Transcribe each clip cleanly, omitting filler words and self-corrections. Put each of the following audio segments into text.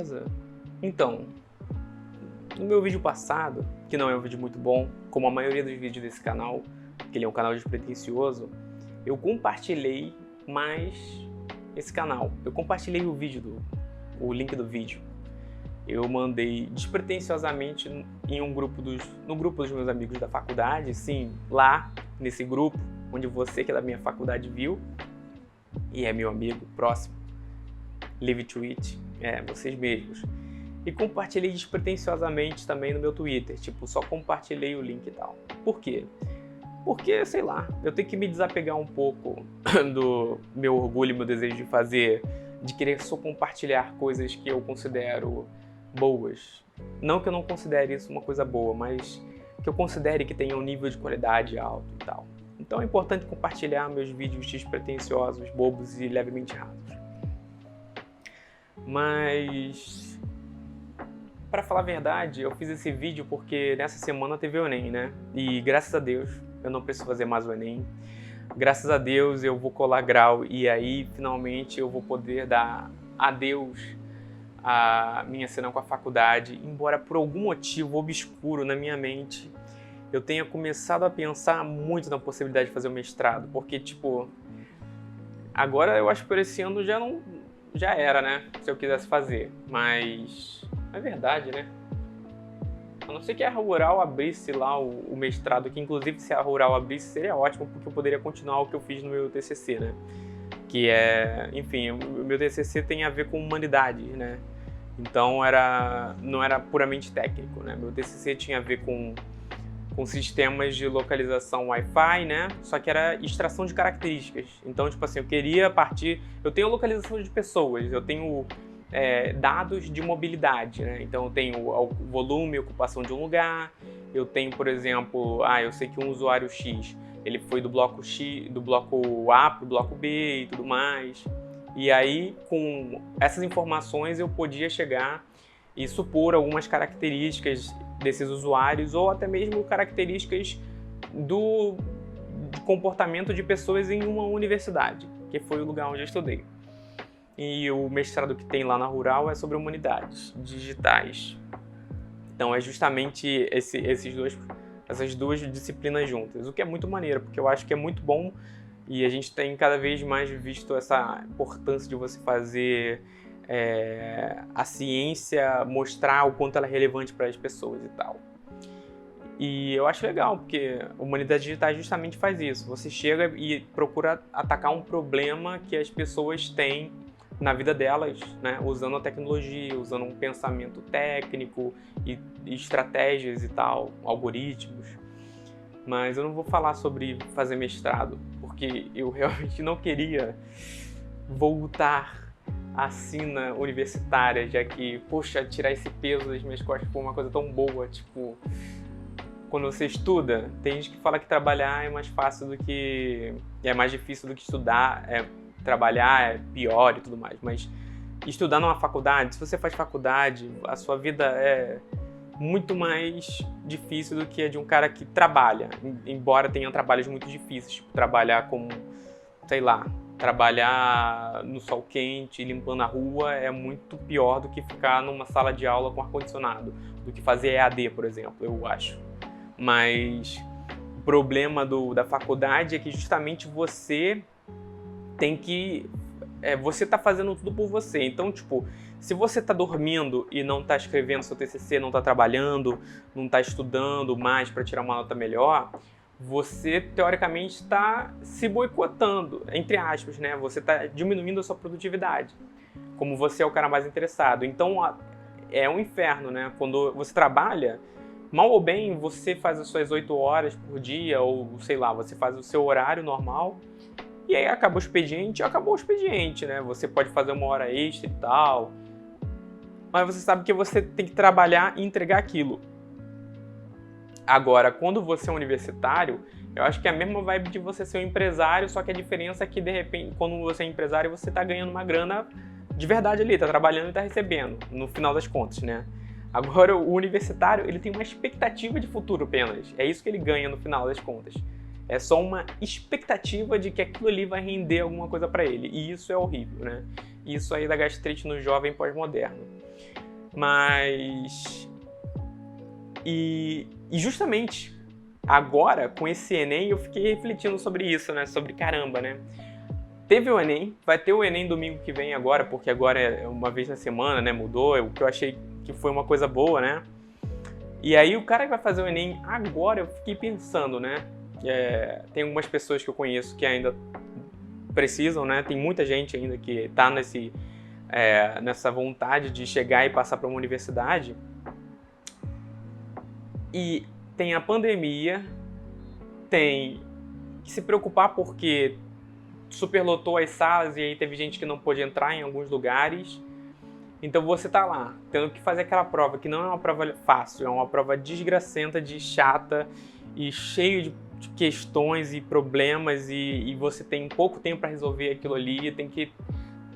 beleza? Então, no meu vídeo passado, que não é um vídeo muito bom, como a maioria dos vídeos desse canal, que ele é um canal despretensioso, eu compartilhei mais esse canal. Eu compartilhei o link do vídeo. Eu mandei despretensiosamente no grupo dos meus amigos da faculdade, sim, lá nesse grupo, onde você que é da minha faculdade viu, e é meu amigo próximo, Live Tweet, vocês mesmos. E compartilhei despretensiosamente também no meu Twitter, tipo, só compartilhei o link e tal. Por quê? Porque, sei lá, eu tenho que me desapegar um pouco do meu orgulho, meu desejo de querer só compartilhar coisas que eu considero boas. Não que eu não considere isso uma coisa boa, mas que eu considere que tenha um nível de qualidade alto e tal. Então é importante compartilhar meus vídeos despretensiosos, bobos e levemente rasos. Mas, para falar a verdade, eu fiz esse vídeo porque nessa semana teve o Enem, né? E graças a Deus eu não preciso fazer mais o Enem. Graças a Deus eu vou colar grau e aí finalmente eu vou poder dar adeus à minha cena com a faculdade, embora por algum motivo obscuro na minha mente eu tenha começado a pensar muito na possibilidade de fazer o mestrado, porque tipo, agora eu acho que por esse ano já era, né, se eu quisesse fazer, mas é verdade, né? A não ser que a Rural abrisse lá o mestrado, que inclusive se a Rural abrisse seria ótimo, porque eu poderia continuar o que eu fiz no meu TCC, né? Que é, enfim, o meu TCC tem a ver com humanidades, né? Então não era puramente técnico, né? Meu TCC tinha a ver com sistemas de localização Wi-Fi, né? Só que era extração de características. Então, tipo assim, eu tenho localização de pessoas, eu tenho dados de mobilidade, né? Então eu tenho o volume e ocupação de um lugar, eu tenho, por exemplo, eu sei que um usuário X, ele foi do bloco A para o bloco B e tudo mais. E aí, com essas informações, eu podia chegar e supor algumas características desses usuários ou até mesmo características do comportamento de pessoas em uma universidade, que foi o lugar onde eu estudei. E o mestrado que tem lá na Rural é sobre humanidades digitais. Então é justamente essas duas disciplinas juntas, o que é muito maneiro, porque eu acho que é muito bom e a gente tem cada vez mais visto essa importância de você fazer a ciência mostrar o quanto ela é relevante para as pessoas e tal. E eu acho legal, porque a humanidade digital justamente faz isso. Você chega e procura atacar um problema que as pessoas têm na vida delas, né? Usando a tecnologia, usando um pensamento técnico e estratégias e tal, algoritmos. Mas eu não vou falar sobre fazer mestrado, porque eu realmente não queria voltar à sina universitária, já que, poxa, tirar esse peso das minhas costas foi uma coisa tão boa, tipo, quando você estuda, tem gente que fala que trabalhar é mais fácil é mais difícil do que estudar, trabalhar é pior e tudo mais, mas estudar numa faculdade, se você faz faculdade, a sua vida é muito mais difícil do que a de um cara que trabalha, embora tenham trabalhos muito difíceis, tipo trabalhar como, sei lá, trabalhar no sol quente, limpando a rua é muito pior do que ficar numa sala de aula com ar-condicionado, do que fazer EAD, por exemplo, eu acho. Mas o problema da faculdade é que justamente você você tá fazendo tudo por você. Então, tipo, se você tá dormindo e não tá escrevendo seu TCC, não tá trabalhando, não tá estudando mais para tirar uma nota melhor, você, teoricamente, está se boicotando, entre aspas, né? Você está diminuindo a sua produtividade, como você é o cara mais interessado. Então, é um inferno, né? Quando você trabalha, mal ou bem, você faz as suas 8 horas por dia, ou, sei lá, você faz o seu horário normal, e aí acabou o expediente, né? Você pode fazer uma hora extra e tal, mas você sabe que você tem que trabalhar e entregar aquilo. Agora, quando você é universitário, eu acho que é a mesma vibe de você ser um empresário, só que a diferença é que, de repente, quando você é empresário, você tá ganhando uma grana de verdade ali, tá trabalhando e tá recebendo, no final das contas, né? Agora, o universitário, ele tem uma expectativa de futuro apenas. É isso que ele ganha no final das contas. É só uma expectativa de que aquilo ali vai render alguma coisa para ele. E isso é horrível, né? isso aí da gastrite no jovem pós-moderno. Mas... E justamente agora, com esse Enem, eu fiquei refletindo sobre isso, né? Sobre caramba, né? Teve o Enem, vai ter o Enem domingo que vem agora, porque agora é uma vez na semana, né? Mudou, o que eu achei que foi uma coisa boa, né? E aí o cara que vai fazer o Enem agora, eu fiquei pensando, né? Tem algumas pessoas que eu conheço que ainda precisam, né? Tem muita gente ainda que tá nessa vontade de chegar e passar para uma universidade. E tem a pandemia, tem que se preocupar porque superlotou as salas e aí teve gente que não pôde entrar em alguns lugares. Então você tá lá, tendo que fazer aquela prova, que não é uma prova fácil, é uma prova desgracenta, chata e cheio de questões e problemas e você tem pouco tempo para resolver aquilo ali, tem que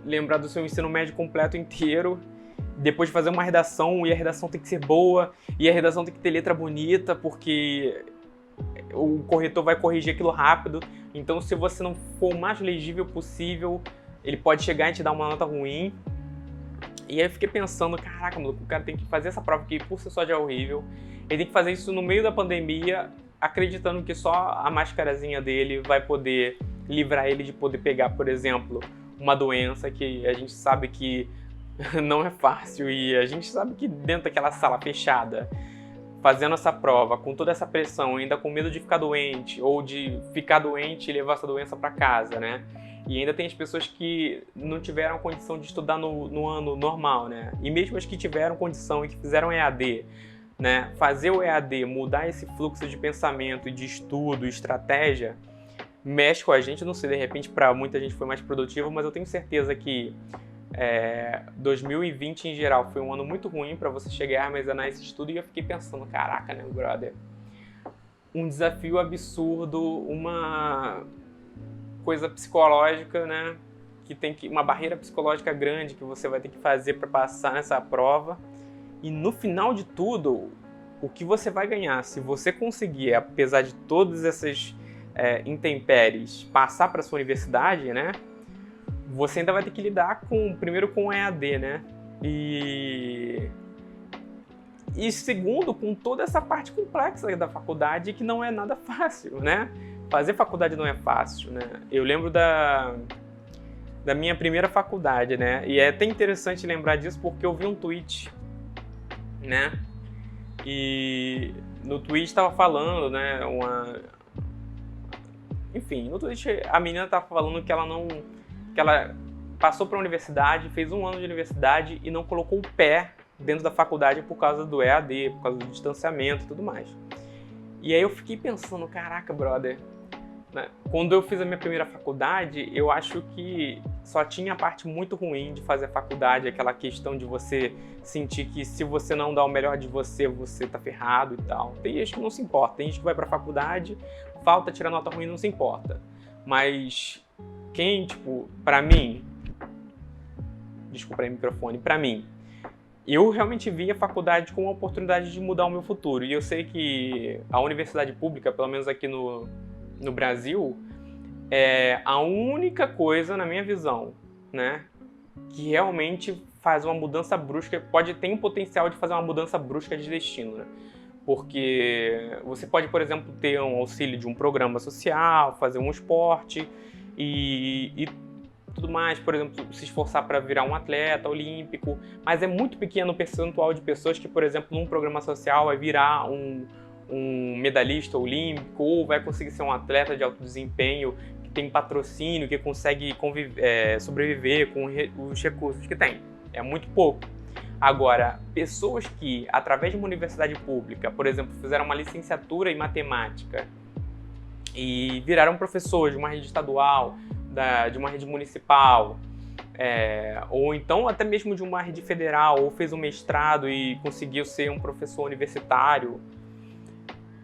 lembrar do seu ensino médio completo inteiro, depois de fazer uma redação, e a redação tem que ser boa, e a redação tem que ter letra bonita, porque o corretor vai corrigir aquilo rápido. Então, se você não for o mais legível possível, ele pode chegar e te dar uma nota ruim. E aí eu fiquei pensando, caraca, maluco, o cara tem que fazer essa prova que por si só já é horrível. Ele tem que fazer isso no meio da pandemia, acreditando que só a mascarazinha dele vai poder livrar ele de poder pegar, por exemplo, uma doença que a gente sabe que não é fácil. E a gente sabe que dentro daquela sala fechada, fazendo essa prova, com toda essa pressão, ainda com medo de ficar doente, ou de ficar doente e levar essa doença para casa, né? E ainda tem as pessoas que não tiveram condição de estudar no ano normal, né? E mesmo as que tiveram condição e que fizeram EAD, né? Fazer o EAD, mudar esse fluxo de pensamento, de estudo, estratégia, mexe com a gente. Não sei, de repente para muita gente foi mais produtivo, mas eu tenho certeza que 2020 em geral foi um ano muito ruim para você chegar a armazenar esse estudo. E eu fiquei pensando, caraca, né, brother? Um desafio absurdo, uma coisa psicológica, né? Uma barreira psicológica grande que você vai ter que fazer para passar nessa prova. E no final de tudo, o que você vai ganhar, se você conseguir, apesar de todas essas intempéries, passar para sua universidade, né? Você ainda vai ter que lidar primeiro com o EAD, né? E segundo, com toda essa parte complexa da faculdade, que não é nada fácil, né? Fazer faculdade não é fácil, né? Eu lembro da minha primeira faculdade, né? E é até interessante lembrar disso porque eu vi um tweet, né? E no tweet estava falando, né? Enfim, no tweet a menina estava falando que ela passou para a universidade, fez um ano de universidade e não colocou o pé dentro da faculdade por causa do EAD, por causa do distanciamento e tudo mais. E aí eu fiquei pensando, caraca, brother, né? Quando eu fiz a minha primeira faculdade, eu acho que só tinha a parte muito ruim de fazer a faculdade, aquela questão de você sentir que se você não dá o melhor de você, você tá ferrado e tal. Tem gente que não se importa, tem gente que vai pra faculdade, falta, tira nota ruim, não se importa. Mas quem, tipo, pra mim, desculpa aí o microfone, pra mim, eu realmente vi a faculdade como uma oportunidade de mudar o meu futuro. E eu sei que a universidade pública, pelo menos aqui no Brasil, é a única coisa, na minha visão, né, que realmente faz uma mudança brusca, tem o potencial de fazer uma mudança brusca de destino, né? Porque você pode, por exemplo, ter um auxílio de um programa social, fazer um esporte e tudo mais, por exemplo, se esforçar para virar um atleta olímpico, mas é muito pequeno o percentual de pessoas que, por exemplo, num programa social vai virar um medalhista olímpico ou vai conseguir ser um atleta de alto desempenho que tem patrocínio, que consegue sobreviver com os recursos que tem. É muito pouco. Agora, pessoas que, através de uma universidade pública, por exemplo, fizeram uma licenciatura em matemática e viraram professor de uma rede estadual, de uma rede municipal, ou então até mesmo de uma rede federal, ou fez um mestrado e conseguiu ser um professor universitário.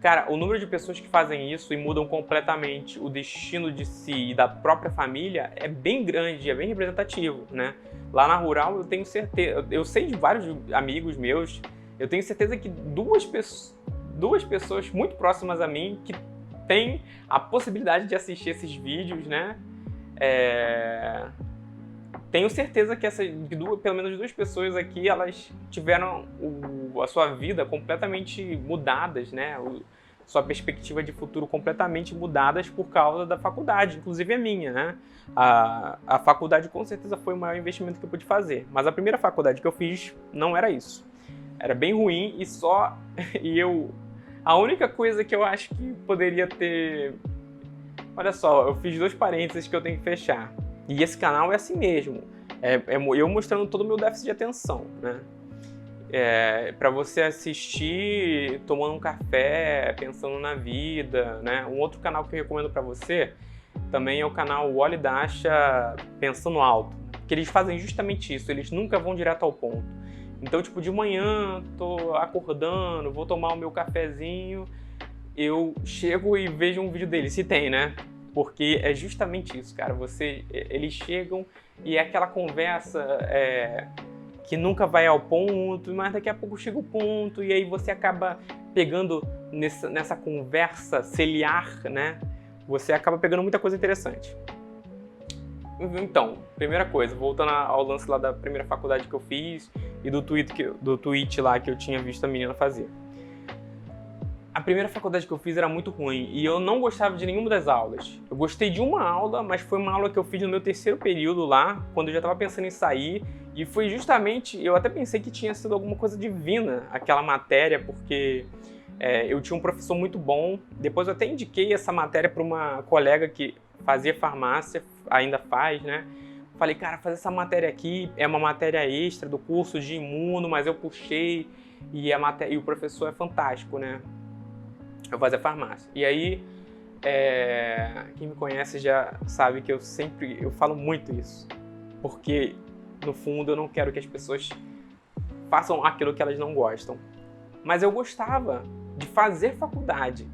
Cara, o número de pessoas que fazem isso e mudam completamente o destino de si e da própria família é bem grande, é bem representativo, né? Lá na Rural eu tenho certeza, eu sei de vários amigos meus, eu tenho certeza que duas pessoas muito próximas a mim que têm a possibilidade de assistir esses vídeos, né? tenho certeza que pelo menos 2 pessoas aqui, elas tiveram a sua vida completamente mudadas, né? Sua perspectiva de futuro completamente mudadas por causa da faculdade, inclusive a minha, né? A faculdade com certeza foi o maior investimento que eu pude fazer, mas a primeira faculdade que eu fiz não era isso. Era bem ruim e só... A única coisa que eu acho que poderia ter... Olha só, eu fiz 2 parênteses que eu tenho que fechar. E esse canal é assim mesmo. É eu mostrando todo o meu déficit de atenção, né? Para você assistir tomando um café, pensando na vida, né? Um outro canal que eu recomendo para você também é o canal Wally Dasha Pensando Alto, que eles fazem justamente isso, eles nunca vão direto ao ponto. Então, tipo, de manhã, tô acordando, vou tomar o meu cafezinho, eu chego e vejo um vídeo deles, se tem, né? Porque é justamente isso, cara, eles chegam e é aquela conversa... que nunca vai ao ponto, mas daqui a pouco chega o ponto e aí você acaba pegando nessa conversa ciliar, né? Você acaba pegando muita coisa interessante. Então, primeira coisa, voltando ao lance lá da primeira faculdade que eu fiz e do tweet lá que eu tinha visto a menina fazer. A primeira faculdade que eu fiz era muito ruim e eu não gostava de nenhuma das aulas. Eu gostei de uma aula, mas foi uma aula que eu fiz no meu 3º período lá, quando eu já estava pensando em sair. E foi justamente, eu até pensei que tinha sido alguma coisa divina aquela matéria, porque eu tinha um professor muito bom. Depois eu até indiquei essa matéria para uma colega que fazia farmácia, ainda faz, né? Falei, cara, fazer essa matéria aqui é uma matéria extra do curso de imuno, mas eu puxei e o professor é fantástico, né? Eu fazia farmácia. E aí, quem me conhece já sabe que eu falo muito isso. Porque, no fundo, eu não quero que as pessoas façam aquilo que elas não gostam. Mas eu gostava de fazer faculdade,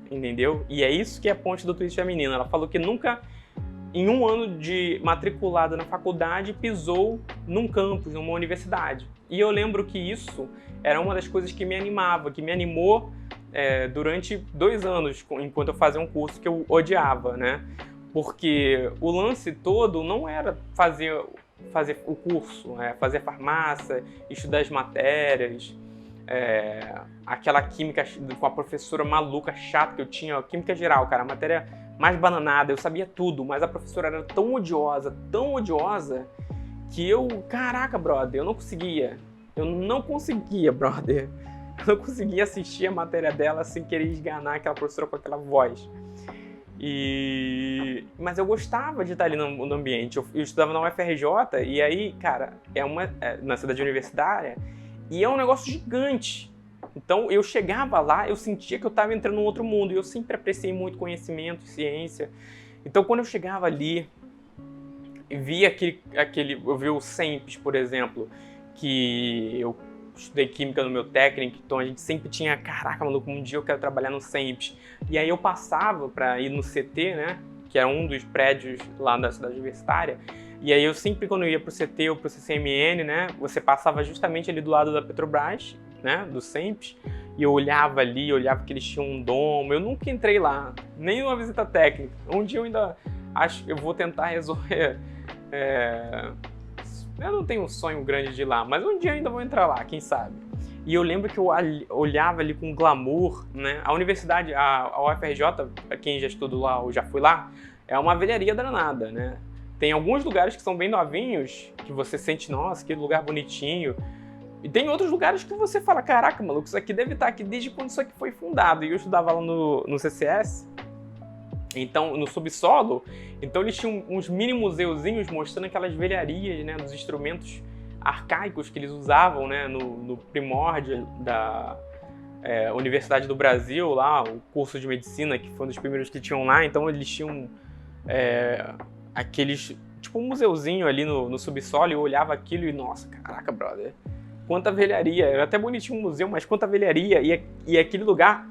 entendeu? E é isso que é a ponte do tweet da menina. Ela falou que nunca, em um ano de matriculada na faculdade, pisou num campus, numa universidade. E eu lembro que isso era uma das coisas que me animava, que me animou durante 2 anos, enquanto eu fazia um curso que eu odiava, né? Porque o lance todo não era fazer o curso, fazer farmácia, estudar as matérias, aquela química com a professora maluca, chata que eu tinha, química geral, cara, a matéria mais bananada, eu sabia tudo, mas a professora era tão odiosa, que caraca, brother, eu não conseguia, brother. Eu não conseguia assistir a matéria dela sem querer esganar aquela professora com aquela voz. Mas eu gostava de estar ali no ambiente. Eu estudava na UFRJ e aí, cara, na cidade universitária e é um negócio gigante. Então eu chegava lá, eu sentia que eu estava entrando num outro mundo e eu sempre apreciei muito conhecimento, ciência. Então quando eu chegava ali e via eu vi o SEMPES, por exemplo, que eu estudei química no meu técnico, então a gente sempre tinha, caraca, maluco, um dia eu quero trabalhar no SEMPES. E aí eu passava para ir no CT, né, que é um dos prédios lá da cidade universitária, e aí eu sempre, quando eu ia pro CT ou pro CCMN, né, você passava justamente ali do lado da Petrobras, né, do SEMPES, e eu olhava ali, olhava que eles tinham um domo. Eu nunca entrei lá, nem uma visita técnica. Um dia eu ainda eu vou tentar resolver... Eu não tenho um sonho grande de ir lá, mas um dia ainda vou entrar lá, quem sabe. E eu lembro que eu olhava ali com glamour, né? A universidade, a UFRJ, pra quem já estudou lá ou já foi lá, é uma velharia danada, né? Tem alguns lugares que são bem novinhos, que você sente, nossa, que lugar bonitinho. E tem outros lugares que você fala, caraca, maluco, isso aqui deve estar aqui desde quando isso aqui foi fundado. E eu estudava lá no CCS, então, no subsolo, então eles tinham uns mini museuzinhos mostrando aquelas velharias, né, dos instrumentos arcaicos que eles usavam, né, no primórdio da Universidade do Brasil, lá, o curso de medicina, que foi um dos primeiros que tinham lá. Então eles tinham aqueles, tipo um museuzinho ali no subsolo, e eu olhava aquilo e, nossa, caraca, brother, quanta velharia. Era até bonitinho o museu, mas quanta velharia. E aquele lugar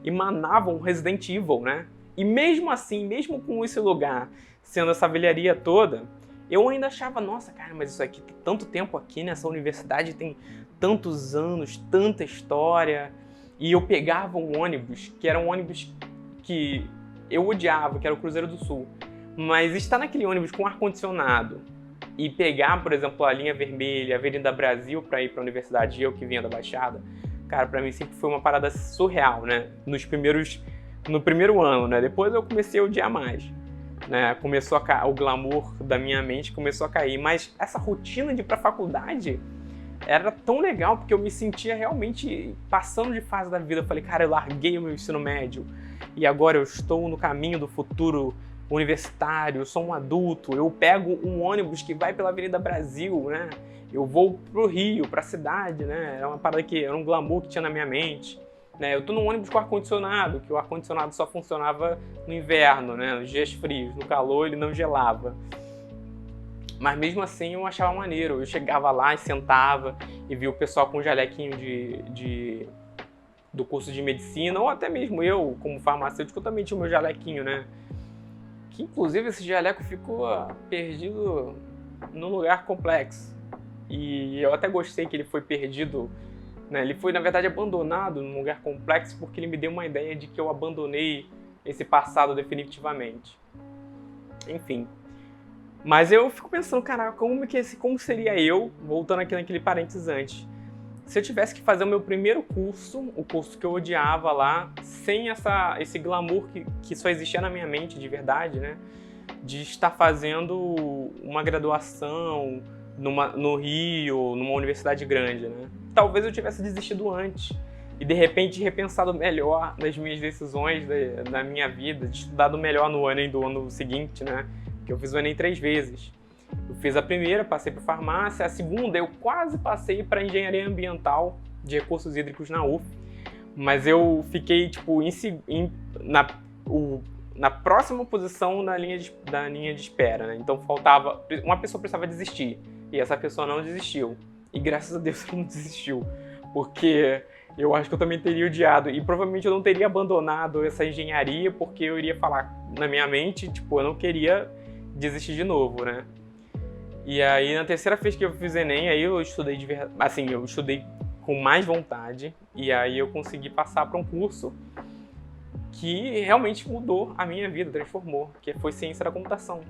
emanava um Resident Evil, né? E mesmo assim, mesmo com esse lugar sendo essa velharia toda, eu ainda achava, nossa, cara, mas isso aqui tem tanto tempo aqui, nessa universidade tem tantos anos, tanta história. E eu pegava um ônibus, que era um ônibus que eu odiava, que era o Cruzeiro do Sul. Mas estar naquele ônibus com ar-condicionado, e pegar, por exemplo, a linha vermelha, a Avenida Brasil para ir para a universidade, eu que vinha da Baixada, cara, para mim sempre foi uma parada surreal, né? No primeiro ano, né? Depois eu comecei a odiar mais, né? O glamour da minha mente começou a cair, mas essa rotina de ir para a faculdade era tão legal porque eu me sentia realmente passando de fase da vida. Eu falei, cara, eu larguei o meu ensino médio e agora eu estou no caminho do futuro universitário, eu sou um adulto, eu pego um ônibus que vai pela Avenida Brasil, né? Eu vou pro Rio, pra cidade, né? Era uma parada que era um glamour que tinha na minha mente, né? Eu tô num ônibus com ar-condicionado, que o ar-condicionado só funcionava no inverno, né? Nos dias frios, no calor ele não gelava. Mas mesmo assim eu achava maneiro. Eu chegava lá e sentava e via o pessoal com jalequinho do curso de medicina, ou até mesmo eu, como farmacêutico, eu também tinha o meu jalequinho, né? Que inclusive esse jaleco ficou perdido num lugar complexo. E eu até gostei que ele foi perdido, né? Ele foi, na verdade, abandonado num lugar complexo porque ele me deu uma ideia de que eu abandonei esse passado definitivamente. Enfim. Mas eu fico pensando, cara, como seria eu, voltando aqui naquele parênteses antes, se eu tivesse que fazer o meu primeiro curso, o curso que eu odiava lá, sem esse glamour que só existia na minha mente de verdade, né? De estar fazendo uma graduação no Rio, numa universidade grande, né? Talvez eu tivesse desistido antes e de repente repensado melhor nas minhas decisões da minha vida, de estudado melhor no Enem do ano seguinte, né? Porque eu fiz o Enem 3 vezes. Eu fiz a primeira, passei para farmácia, a segunda eu quase passei para engenharia ambiental de recursos hídricos na UF, mas eu fiquei tipo na próxima posição da linha de espera, né? Então faltava, uma pessoa precisava desistir e essa pessoa não desistiu. E graças a Deus ela não desistiu, porque eu acho que eu também teria odiado e provavelmente eu não teria abandonado essa engenharia porque eu iria falar na minha mente, tipo, eu não queria desistir de novo, né? E aí, na terceira vez que eu fiz Enem, aí eu estudei de verdade, assim, eu estudei com mais vontade e aí eu consegui passar para um curso que realmente mudou a minha vida, transformou, que foi Ciência da Computação.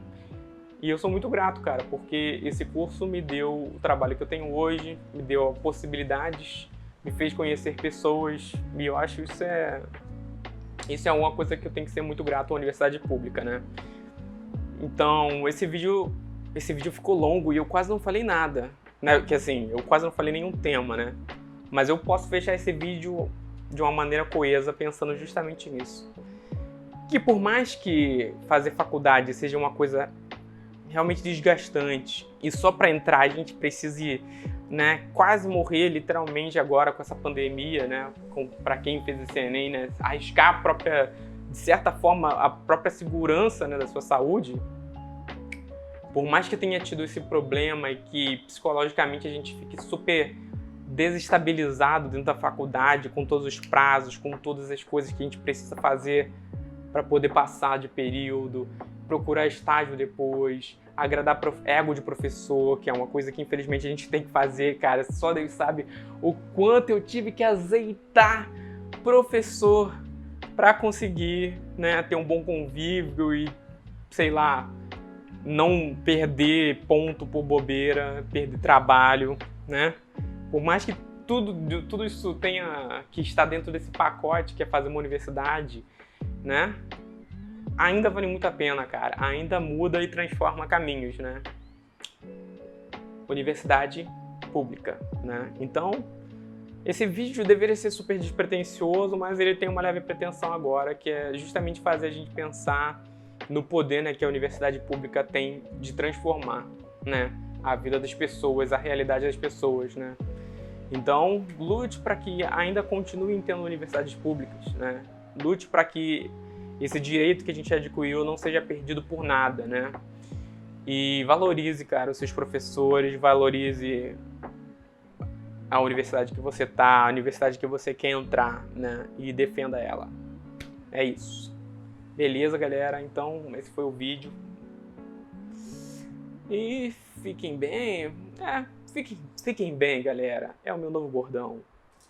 E eu sou muito grato, cara, porque esse curso me deu o trabalho que eu tenho hoje, me deu possibilidades, me fez conhecer pessoas, e eu acho isso é uma coisa que eu tenho que ser muito grato à universidade pública, né? Então, esse vídeo ficou longo e eu quase não falei nada, né? Que assim, eu quase não falei nenhum tema, né? Mas eu posso fechar esse vídeo de uma maneira coesa, pensando justamente nisso. Que por mais que fazer faculdade seja uma coisa realmente desgastante e só para entrar a gente precise, né, quase morrer literalmente agora com essa pandemia, né? Para quem fez esse Enem, né? Arriscar de certa forma, a própria segurança, né, da sua saúde. Por mais que tenha tido esse problema e que psicologicamente a gente fique super desestabilizado dentro da faculdade, com todos os prazos, com todas as coisas que a gente precisa fazer para poder passar de período, procurar estágio depois, agradar ego de professor, que é uma coisa que infelizmente a gente tem que fazer, cara. Só Deus sabe o quanto eu tive que azeitar professor para conseguir, né, ter um bom convívio e, sei lá, não perder ponto por bobeira, perder trabalho, né? Por mais que tudo isso tenha que estar dentro desse pacote que é fazer uma universidade, né? Ainda vale muito a pena, cara. Ainda muda e transforma caminhos, né? Universidade pública, né? Então, esse vídeo deveria ser super despretensioso, mas ele tem uma leve pretensão agora, que é justamente fazer a gente pensar no poder, né, que a universidade pública tem de transformar, né, a vida das pessoas, a realidade das pessoas, né? Então, lute para que ainda continuem tendo universidades públicas, né? Lute para que esse direito que a gente adquiriu não seja perdido por nada, né? E valorize, cara, os seus professores, valorize a universidade que você tá, a universidade que você quer entrar, né? E defenda ela. É isso. Beleza, galera? Então, esse foi o vídeo. E fiquem bem. Fiquem bem, galera. É o meu novo bordão.